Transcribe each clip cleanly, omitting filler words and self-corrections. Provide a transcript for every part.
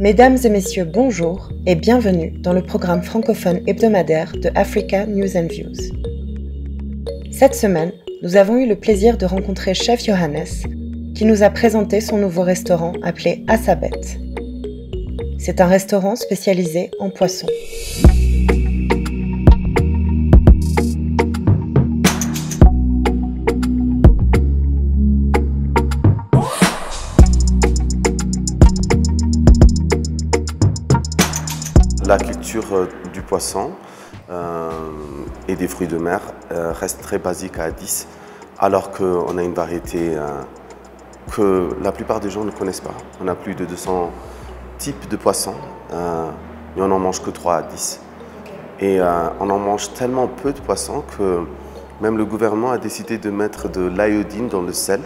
Mesdames et messieurs, bonjour et bienvenue dans le programme francophone hebdomadaire de Africa News and Views. Cette semaine, nous avons eu le plaisir de rencontrer Chef Johannes, qui nous a présenté son nouveau restaurant appelé Assabet. C'est un restaurant spécialisé en poissons. La culture du poisson et des fruits de mer reste très basique à Addis, alors qu'on a une variété que la plupart des gens ne connaissent pas. On a plus de 200 types de poissons, mais on n'en mange que 3 à Addis. Et on en mange tellement peu de poissons que même le gouvernement a décidé de mettre de l'iodine dans le sel,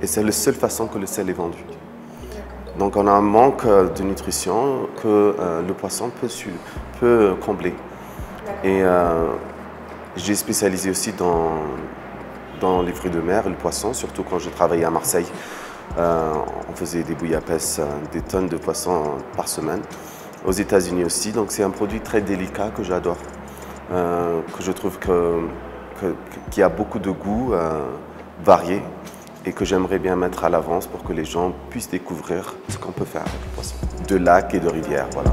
et c'est la seule façon que le sel est vendu. Donc on a un manque de nutrition que le poisson peut combler. Et j'ai spécialisé aussi dans les fruits de mer, le poisson, surtout quand je travaillais à Marseille. On faisait des bouillabaisse, des tonnes de poissons par semaine. Aux États-Unis aussi, donc c'est un produit très délicat que j'adore, que je trouve qui a beaucoup de goûts variés, et que j'aimerais bien mettre à l'avance pour que les gens puissent découvrir ce qu'on peut faire avec le poisson. De lacs et de rivières, voilà.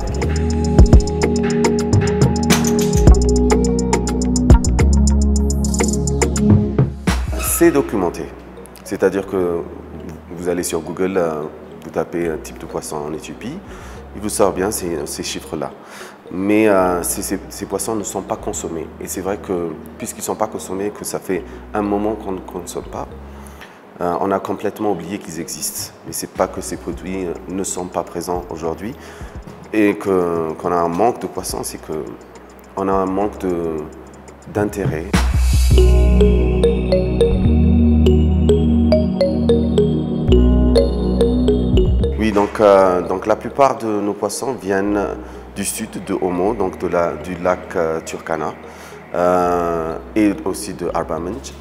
C'est documenté, c'est-à-dire que vous allez sur Google, vous tapez un type de poisson en Éthiopie, il vous sort bien ces chiffres-là. Mais ces poissons ne sont pas consommés. Et c'est vrai que, puisqu'ils ne sont pas consommés, que ça fait un moment qu'on ne consomme pas, on a complètement oublié qu'ils existent. Mais ce n'est pas que ces produits ne sont pas présents aujourd'hui et qu'on a un manque de poissons, c'est qu'on a un manque d'intérêt. Oui, donc la plupart de nos poissons viennent du sud de Omo, donc du lac Turkana, et aussi de Arbaminch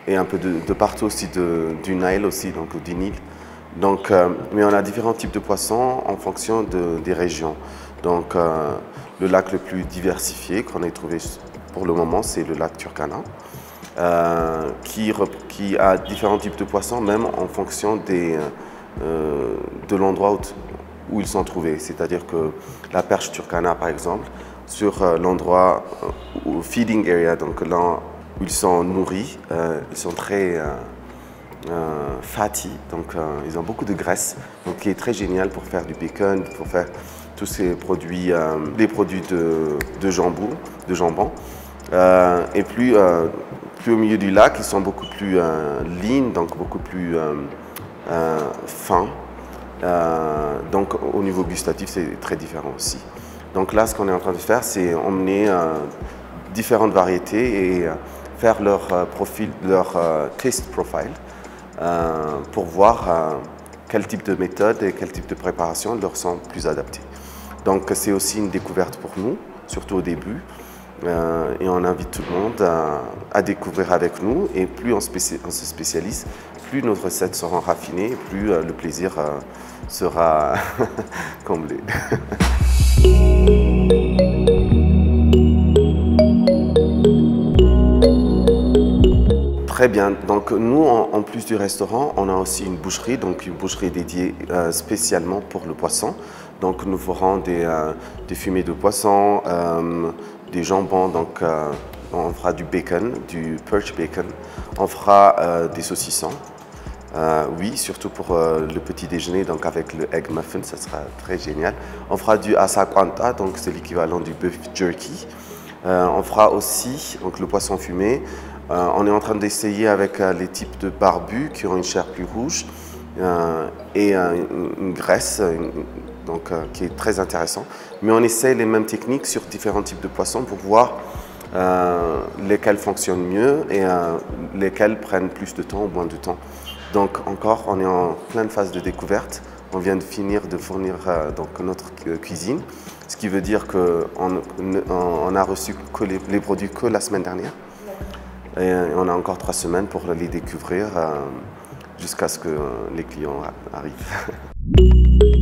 et un peu de partout aussi du Nil aussi, donc du Nil. Donc, mais on a différents types de poissons en fonction des régions. Donc le lac le plus diversifié qu'on ait trouvé pour le moment, c'est le lac Turkana, qui a différents types de poissons, même en fonction de l'endroit où ils sont trouvés. C'est-à-dire que la perche Turkana, par exemple, sur l'endroit feeding area, donc là où ils sont nourris, ils sont très fatty, donc ils ont beaucoup de graisse, donc qui est très génial pour faire du bacon, pour faire tous ces produits, les produits de jambon. Et plus au milieu du lac, ils sont beaucoup plus lean, donc beaucoup plus fins. Donc au niveau gustatif, c'est très différent aussi. Donc là, ce qu'on est en train de faire, c'est emmener différentes variétés et faire leur profil, leur taste profile pour voir quel type de méthode et quel type de préparation leur sont plus adaptés. Donc c'est aussi une découverte pour nous, surtout au début, et on invite tout le monde à découvrir avec nous, et plus on se spécialise, plus nos recettes seront raffinées, plus le plaisir sera comblé. Très bien. Donc nous, en plus du restaurant, on a aussi une boucherie dédiée spécialement pour le poisson. Donc nous ferons des fumées de poisson, des jambons, donc on fera du bacon, du perch bacon. On fera des saucissons. Oui, surtout pour le petit déjeuner, donc avec le egg muffin, ça sera très génial. On fera du asakwanta, donc c'est l'équivalent du beef jerky. On fera aussi donc, le poisson fumé. On est en train d'essayer avec les types de barbus qui ont une chair plus rouge et une graisse qui est très intéressant. Mais on essaie les mêmes techniques sur différents types de poissons pour voir lesquels fonctionnent mieux et lesquels prennent plus de temps ou moins de temps. Donc encore, on est en pleine phase de découverte. On vient de finir de fournir notre cuisine, ce qui veut dire qu'on a reçu les produits que la semaine dernière. Et on a encore 3 semaines pour les découvrir jusqu'à ce que les clients arrivent.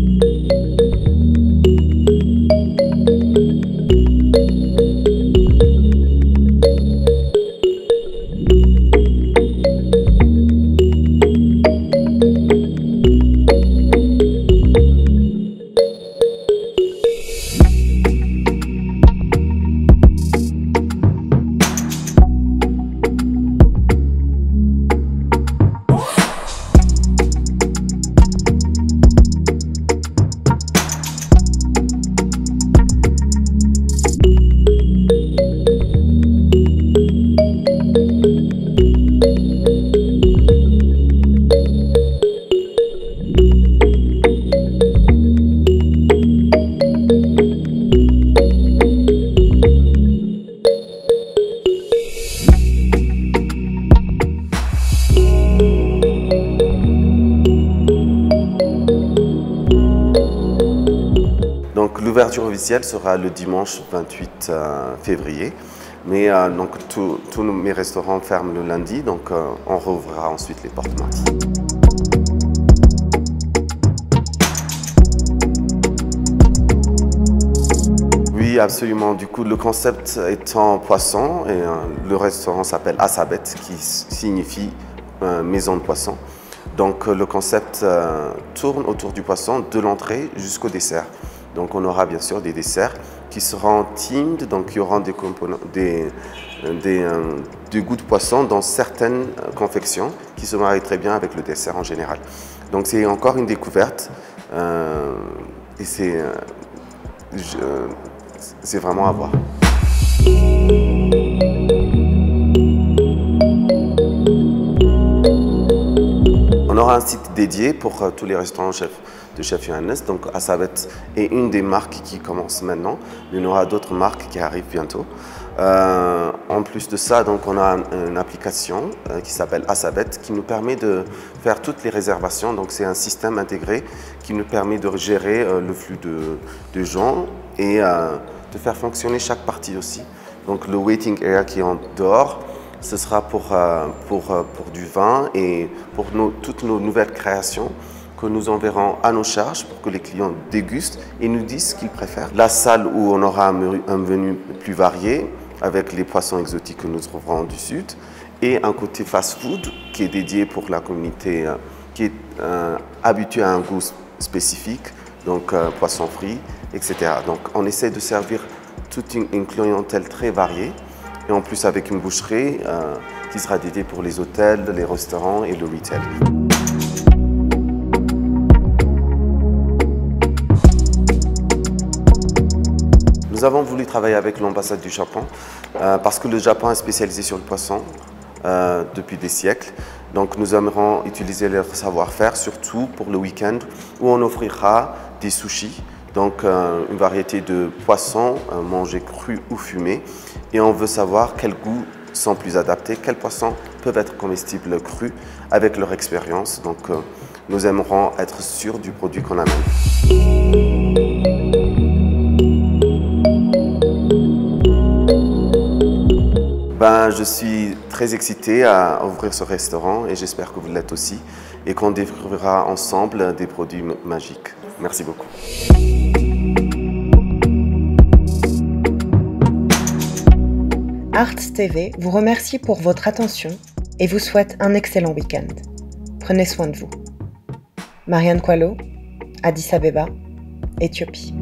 l'ouverture officielle sera le dimanche 28 février. Mais donc tous mes restaurants ferment le lundi, donc on rouvrira ensuite les portes mardi. Oui, absolument. Du coup, le concept étant poisson, et le restaurant s'appelle Asabet, qui signifie maison de poisson. Donc le concept tourne autour du poisson, de l'entrée jusqu'au dessert. Donc on aura bien sûr des desserts qui seront themed, donc il y aura des goûts de poisson dans certaines confections qui se marient très bien avec le dessert en général. Donc c'est encore une découverte et c'est vraiment à voir. On aura un site dédié pour tous les restaurants de Chef Johannes. Donc Asabet est une des marques qui commence maintenant. Il y en aura d'autres marques qui arrivent bientôt. En plus de ça, donc, on a une application qui s'appelle Asabet qui nous permet de faire toutes les réservations. Donc c'est un système intégré qui nous permet de gérer le flux de gens et de faire fonctionner chaque partie aussi. Donc le waiting area qui est en dehors, ce sera pour du vin et pour toutes nos nouvelles créations que nous enverrons à nos charges pour que les clients dégustent et nous disent ce qu'ils préfèrent. La salle où on aura un menu plus varié avec les poissons exotiques que nous trouverons du sud et un côté fast-food qui est dédié pour la communauté qui est habituée à un goût spécifique, donc poisson frit, etc. Donc on essaie de servir toute une clientèle très variée. Et en plus avec une boucherie qui sera dédiée pour les hôtels, les restaurants et le retail. Nous avons voulu travailler avec l'ambassade du Japon parce que le Japon est spécialisé sur le poisson depuis des siècles. Donc nous aimerons utiliser leur savoir-faire, surtout pour le week-end où on offrira des sushis. Donc une variété de poissons mangés crus ou fumés. Et on veut savoir quels goûts sont plus adaptés, quels poissons peuvent être comestibles crus avec leur expérience. Donc nous aimerons être sûrs du produit qu'on amène. Je suis très excité à ouvrir ce restaurant et j'espère que vous l'êtes aussi et qu'on découvrira ensemble des produits magiques. Merci beaucoup. Arts TV vous remercie pour votre attention et vous souhaite un excellent week-end. Prenez soin de vous. Marianne Coelho, Addis Abeba, Éthiopie.